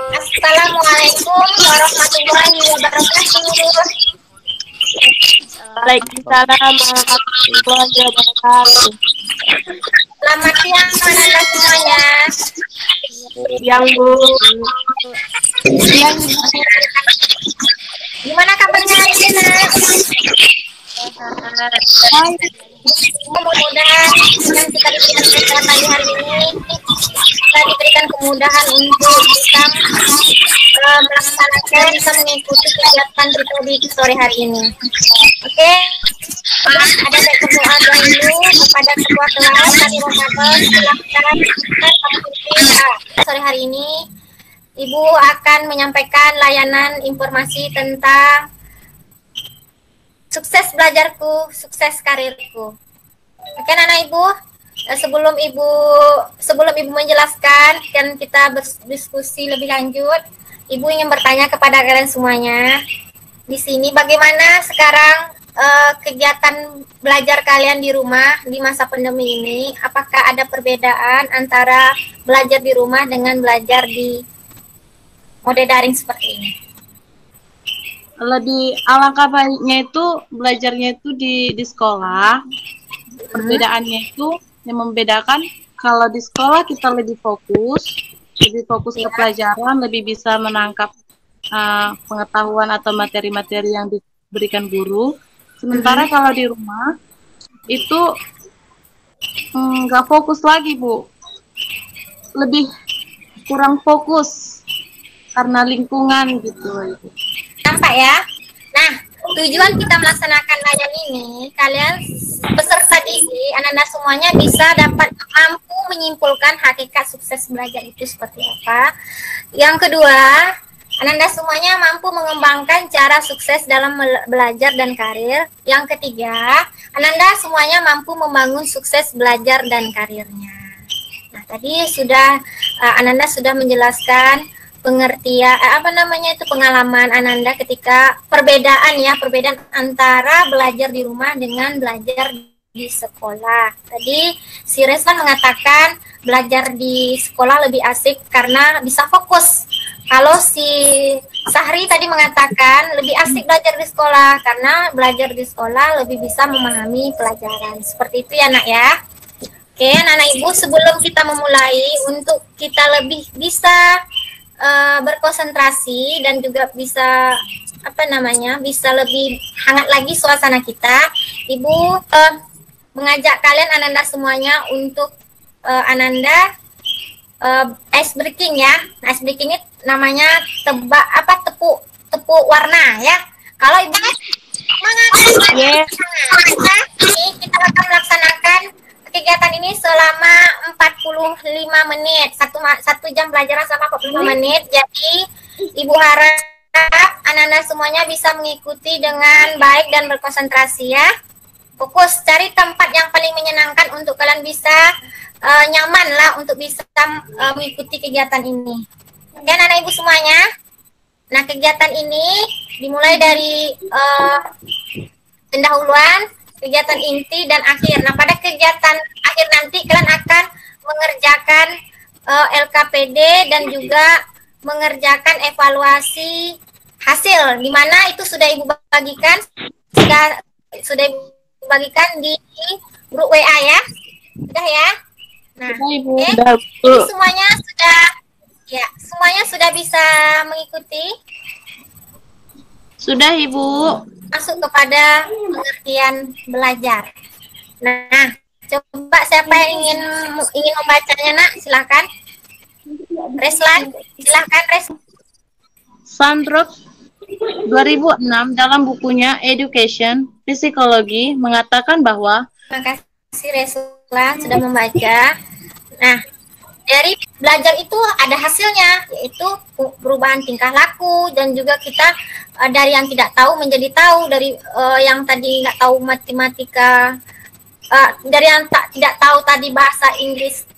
Assalamualaikum warahmatullahi wabarakatuh. Waalaikumsalam warahmatullahi wabarakatuh. Selamat siang anak-anak semuanya. Yang Bu. Siang, gimana kabarnya hari ini, Nak? Hai. Mudah-mudahan yang kita diberikan kesehatan di hari ini, kita diberikan kemudahan untuk bisa melaksanakan, bisa mengikuti kegiatan kita di sore hari ini. Oke, ada baik berdoa dahulu kepada ketua kelas Tani Ramadan. Silahkan sore hari ini Ibu akan menyampaikan layanan informasi tentang sukses belajarku, sukses karirku. Oke, Nana Ibu, sebelum Ibu menjelaskan dan kita berdiskusi lebih lanjut, Ibu ingin bertanya kepada kalian semuanya. Di sini bagaimana sekarang kegiatan belajar kalian di rumah di masa pandemi ini? Apakah ada perbedaan antara belajar di rumah dengan belajar di mode daring seperti ini? Lebih alangkah baiknya itu belajarnya itu di sekolah. Perbedaannya itu yang membedakan kalau di sekolah kita lebih fokus ke pelajaran, lebih bisa menangkap pengetahuan atau materi-materi yang diberikan guru. Sementara kalau di rumah itu nggak fokus lagi, Bu. Lebih kurang fokus karena lingkungan gitu. Nampak ya? Nah, tujuan kita melaksanakan layan ini, kalian peserta didik, anak-anak semuanya bisa dapat mampu menyimpulkan hakikat sukses belajar itu seperti apa. Yang kedua, anak-anak semuanya mampu mengembangkan cara sukses dalam belajar dan karir. Yang ketiga, anak-anak semuanya mampu membangun sukses belajar dan karirnya. Nah, tadi anak-anak sudah menjelaskan pengertian pengalaman Ananda ketika perbedaan antara belajar di rumah dengan belajar di sekolah. Tadi si Resman mengatakan belajar di sekolah lebih asik karena bisa fokus. Kalau si Sahri tadi mengatakan lebih asik belajar di sekolah karena belajar di sekolah lebih bisa memahami pelajaran. Seperti itu ya, Nak ya. Oke, anak-anak Ibu, sebelum kita memulai untuk kita lebih bisa berkonsentrasi dan juga bisa bisa lebih hangat lagi suasana kita, Ibu mengajak kalian Ananda semuanya untuk Ananda ice breaking ya. Ice breaking ini namanya tepuk warna ya. Kalau Ibu mengatakan kita akan melaksanakan kegiatan ini selama 45 menit, satu jam pelajaran sama 45 menit. Jadi Ibu harap anak-anak semuanya bisa mengikuti dengan baik dan berkonsentrasi ya. Fokus, cari tempat yang paling menyenangkan untuk kalian bisa nyaman lah untuk bisa mengikuti kegiatan ini. Oke, anak-anak Ibu semuanya. Nah, kegiatan ini dimulai dari pendahuluan, kegiatan inti dan akhir. Nah, pada kegiatan akhir nanti kalian akan mengerjakan LKPD dan juga mengerjakan evaluasi hasil, di mana itu sudah Ibu bagikan, sudah Ibu bagikan di grup WA ya. Sudah ya? Nah, jadi semuanya sudah bisa mengikuti. Sudah, Ibu. Masuk kepada pengertian belajar. Nah, coba siapa yang ingin membacanya, Nak? Silakan. Reslan, silakan Sandrock 2006 dalam bukunya Education Psikologi mengatakan bahwa terima kasih Reslan sudah membaca. Nah, dari belajar itu ada hasilnya, yaitu perubahan tingkah laku dan juga kita dari yang tidak tahu menjadi tahu, dari yang tadi nggak tahu matematika, dari yang tidak tahu tadi bahasa Inggris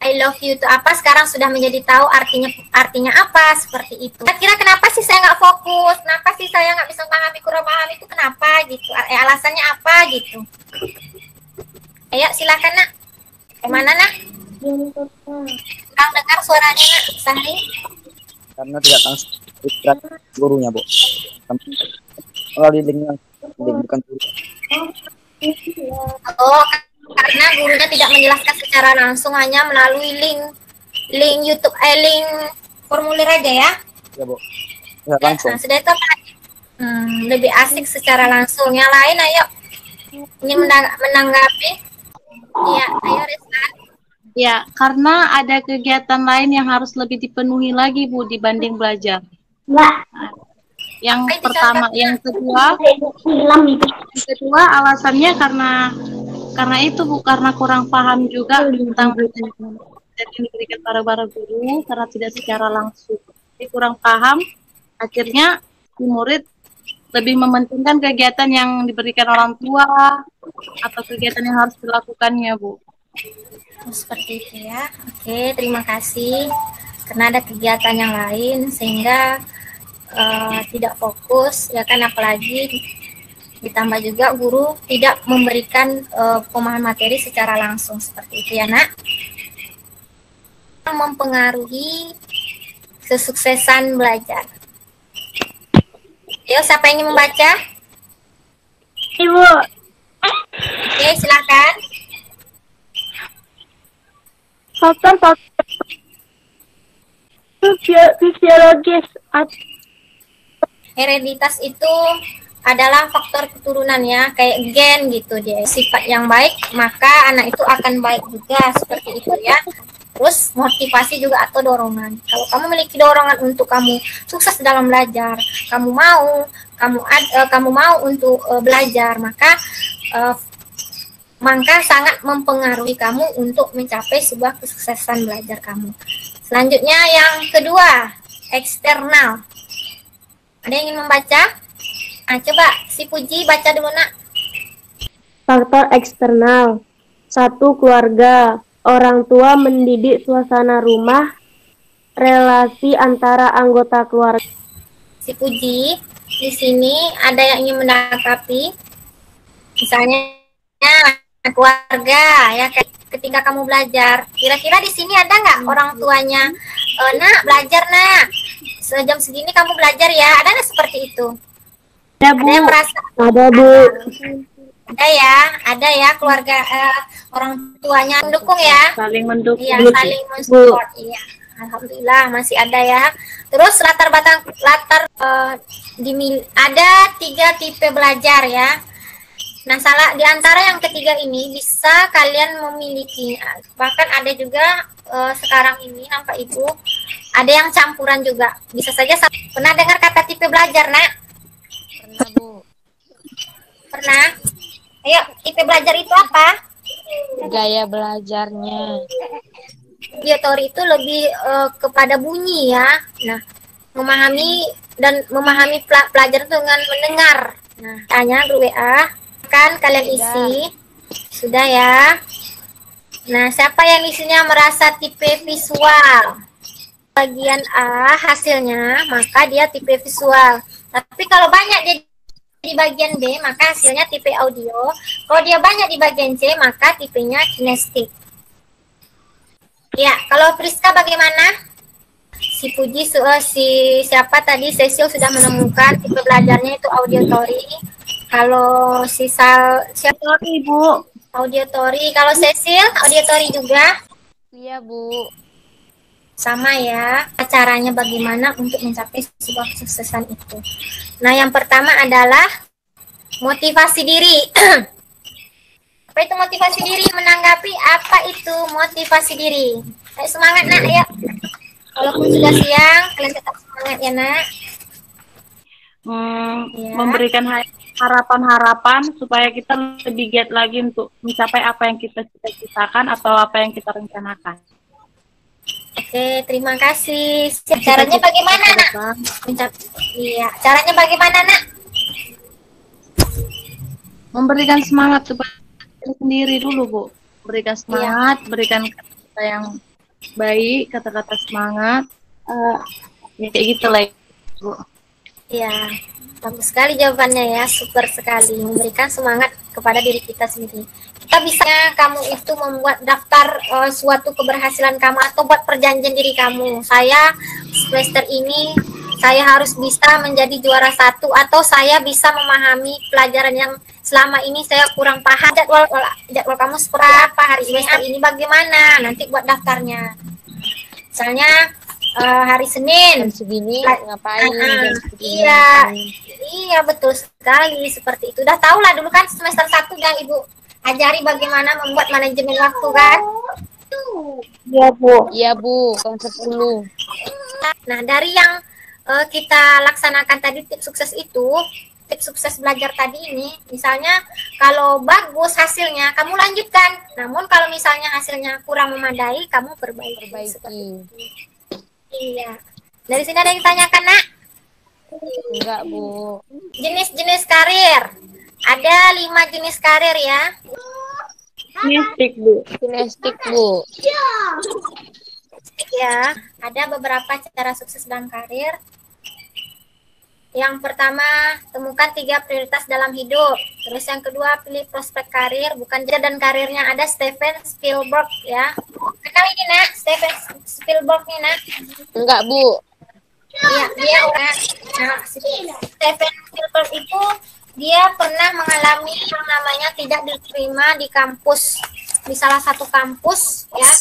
I love you itu apa, sekarang sudah menjadi tahu artinya apa, seperti itu. Kira-kira kenapa sih saya nggak fokus, kenapa sih saya nggak bisa memahami, kurang paham itu kenapa gitu, alasannya apa gitu. Ayo silakan, Nak. Kemana, Nak? Kurang dengar suaranya, Nak. Sahri. karena tidak langsung bergerak gurunya, Bu. Melalui link bukan guru. Oh, karena gurunya tidak menjelaskan secara langsung, hanya melalui link YouTube, link formulir aja ya. Ya, Bu. Ya, langsung. Nah, sudah itu apa? Lebih asik secara langsung. Yang lain, ayo. Ingin menanggapi? Iya, ayo Rizwan. Ya, karena ada kegiatan lain yang harus lebih dipenuhi lagi, Bu, dibanding belajar. Yang pertama, yang kedua alasannya karena itu, Bu, karena kurang paham juga tentang yang diberikan para guru karena tidak secara langsung. Jadi kurang paham, akhirnya si murid lebih mementingkan kegiatan yang diberikan orang tua atau kegiatan yang harus dilakukannya, Bu. Seperti itu ya. Oke, terima kasih. Karena ada kegiatan yang lain sehingga tidak fokus, ya kan, apalagi ditambah juga guru tidak memberikan pemahaman materi secara langsung, seperti itu ya, Nak. Mempengaruhi kesuksesan belajar. Ayo, siapa yang ingin membaca? Ibu. Oke, silakan. Faktor fisiologis. Hereditas itu adalah faktor keturunan ya, kayak gen gitu dia. Sifat yang baik, maka anak itu akan baik juga, seperti itu ya. Terus motivasi juga atau dorongan. Kalau kamu memiliki dorongan untuk kamu sukses dalam belajar, kamu mau untuk belajar, maka sangat mempengaruhi kamu untuk mencapai sebuah kesuksesan belajar kamu. Selanjutnya yang kedua, eksternal. Ada yang ingin membaca? Nah, coba si Puji baca dulu, Nak. Faktor eksternal. 1. Keluarga. Orang tua mendidik suasana rumah, relasi antara anggota keluarga. Si Puji, di sini ada yang ingin menanggapi? Misalnya keluarga ya, ketika kamu belajar, kira-kira di sini ada nggak orang tuanya, Nak belajar Nak, sejam segini kamu belajar ya, ada nggak seperti itu? Ada, Bu. Ada yang merasa? Ada, Bu. Ada ya keluarga, orang tuanya mendukung ya, Saling mendukung. iya, saling mensupport, iya, alhamdulillah masih ada ya. Terus ada 3 tipe belajar ya. Nah, di antara yang ketiga ini bisa kalian memiliki, bahkan ada juga sekarang ini nampak Ibu ada yang campuran juga, bisa saja. Pernah dengar kata tipe belajar, Nak? Pernah, Bu. Pernah? Ayo, tipe belajar itu apa? Gaya belajarnya. Teori itu lebih kepada bunyi ya. Nah, memahami pelajar dengan mendengar. Nah, tanya grup WA, kan kalian isi. Sudah ya. Nah, siapa yang isinya merasa tipe visual? Bagian A hasilnya, maka dia tipe visual. Tapi kalau banyak dia di bagian B, maka hasilnya tipe audio. Kalau dia banyak di bagian C, maka tipenya kinestik. Ya, kalau Priska bagaimana? Si Puji, siapa tadi? Cecil sudah menemukan tipe belajarnya itu auditory. Kalau si siapa Ibu? Auditory. Kalau Cecil, auditory juga? Iya, Bu. Sama ya. Caranya bagaimana untuk mencapai sebuah kesuksesan itu. Nah, yang pertama adalah motivasi diri. Apa itu motivasi diri? Menanggapi apa itu motivasi diri? Ayo semangat, Nak, ya. Walaupun sudah siang, kalian tetap semangat ya, Nak. Ya. Memberikan harapan-harapan supaya kita lebih giat lagi untuk mencapai apa yang kita cita-citakan atau apa yang kita rencanakan. Oke, terima kasih. Caranya bagaimana, Nak? Iya, caranya bagaimana, Nak? Memberikan semangat kepada diri sendiri dulu, Bu. Berikan semangat, berikan kata-kata yang baik, kata-kata semangat. Ya kayak gitu lah, Bu. Iya, bagus sekali jawabannya ya, super sekali. Memberikan semangat kepada diri kita sendiri. Kita bisa kamu itu membuat daftar suatu keberhasilan kamu atau buat perjanjian diri kamu. Saya semester ini saya harus bisa menjadi juara satu, atau saya bisa memahami pelajaran yang selama ini saya kurang paham. Jadwal kamu seperti apa hari semester ini, bagaimana nanti buat daftarnya. Misalnya hari Senin Jam segini ngapain? Jam segini iya ngapain? iya betul sekali, seperti itu. Udah tahu lah dulu kan semester 1 yang ibu ajari bagaimana membuat manajemen waktu kan. Iya, Bu. Iya Bu, tahun 10. Nah, dari yang kita laksanakan tadi tips sukses itu, tips sukses belajar tadi ini, misalnya kalau bagus hasilnya, kamu lanjutkan. Namun kalau misalnya hasilnya kurang memadai, kamu perbaiki. Perbaiki. Iya. Dari sini ada yang ditanyakan, Nak? Enggak Bu. Jenis-jenis karir. Ada 5 jenis karir ya. Mistik, Bu. Kinestik Bu. Ya, ada beberapa cara sukses dalam karir. Yang pertama, temukan 3 prioritas dalam hidup. Terus yang kedua, pilih prospek karir, bukan dia dan karirnya. Ada Steven Spielberg ya. Kenal ini, Nak? Steven Spielberg nih, Nak. Enggak Bu. Iya, dia orang. Nah, Steven Spielberg itu dia pernah mengalami yang namanya tidak diterima di kampus, di salah satu kampus ya.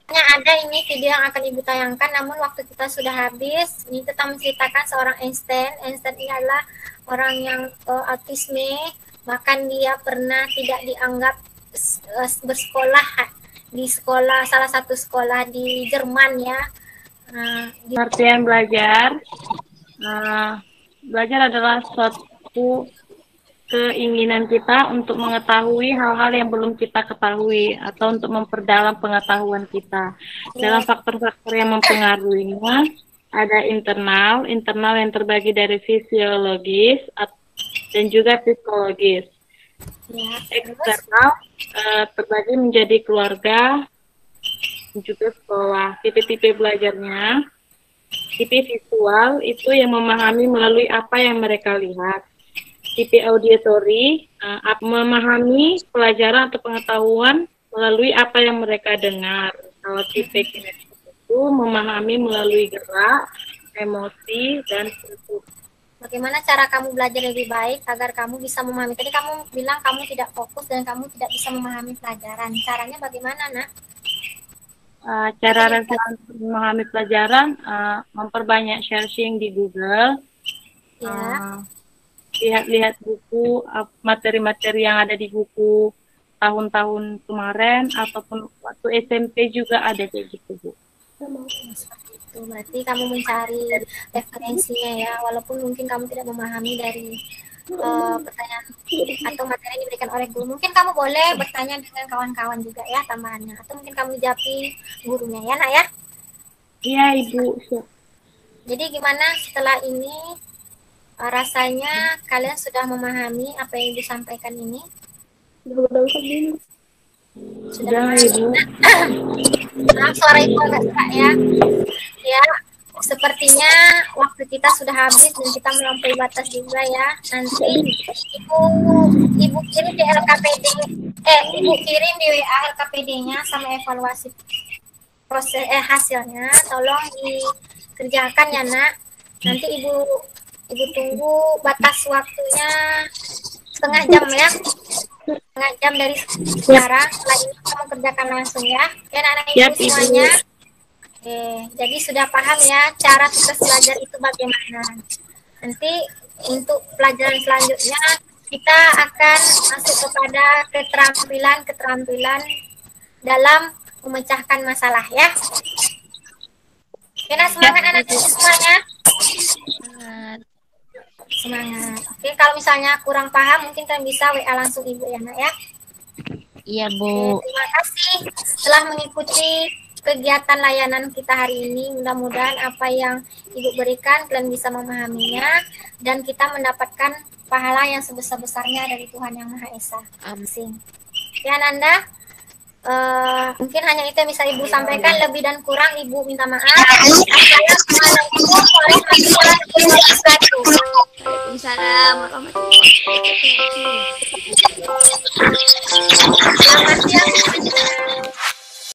Ada ini video yang akan ibu tayangkan, namun waktu kita sudah habis. Ini kita menceritakan seorang Einstein. Einstein ini adalah orang yang autisme, bahkan dia pernah tidak dianggap bersekolah di sekolah, salah satu sekolah di Jerman ya. Pengertian belajar. Belajar adalah suatu keinginan kita untuk mengetahui hal-hal yang belum kita ketahui atau untuk memperdalam pengetahuan kita. Dalam faktor-faktor yang mempengaruhinya ada internal yang terbagi dari fisiologis dan juga psikologis. Eksternal terbagi menjadi keluarga, juga sekolah. Tipe-tipe belajarnya, tipe visual itu yang memahami melalui apa yang mereka lihat. Tipe auditory memahami pelajaran atau pengetahuan melalui apa yang mereka dengar. Kalau tipe kinetik itu memahami melalui gerak, emosi, dan sentuh. Bagaimana cara kamu belajar lebih baik agar kamu bisa memahami? Tadi kamu bilang kamu tidak fokus dan kamu tidak bisa memahami pelajaran. Caranya bagaimana, Nak? Cara referensi memahami pelajaran, memperbanyak searching di Google. Ya. Lihat-lihat buku, materi-materi yang ada di buku tahun-tahun kemarin ataupun waktu SMP juga ada kayak gitu, Bu. Itu berarti kamu mencari referensinya ya, walaupun mungkin kamu tidak memahami dari pertanyaan atau materi yang diberikan oleh guru. Mungkin kamu boleh bertanya dengan kawan-kawan juga ya tambahannya, atau mungkin kamu jawabi gurunya ya, Nak ya. Iya, Ibu. Jadi gimana setelah ini? Rasanya kalian sudah memahami apa yang disampaikan ini? Sudah, Ibu. Suara Ibu agak serak ya. Ya, sepertinya waktu kita sudah habis dan kita melampaui batas juga ya. Nanti Ibu kirim di LKPD, Ibu kirim di WA LKPD-nya sama evaluasi proses hasilnya. Tolong dikerjakan ya, Nak. Nanti Ibu tunggu batas waktunya setengah jam ya. Setengah jam dari sekarang. Setelah ini kamu kerjakan langsung ya. Ya, anak-anak Ibu semuanya. Oke, jadi sudah paham ya cara sukses belajar itu bagaimana. Nanti untuk pelajaran selanjutnya kita akan masuk kepada keterampilan dalam memecahkan masalah ya. Oke, nah semangat anak-anak semuanya. Semangat. Oke, kalau misalnya kurang paham mungkin kalian bisa WA langsung Ibu ya, Nak ya. Iya Bu. Oke, terima kasih telah mengikuti kegiatan layanan kita hari ini. Mudah-mudahan apa yang Ibu berikan kalian bisa memahaminya dan kita mendapatkan pahala yang sebesar-besarnya dari Tuhan Yang Maha Esa. Amin. Ya, Nanda. Mungkin hanya itu yang bisa Ibu sampaikan, lebih dan kurang Ibu minta maaf. Assalamualaikum warahmatullahi wabarakatuh. Waalaikumsalam warahmatullahi wabarakatuh. Selamat siang semuanya.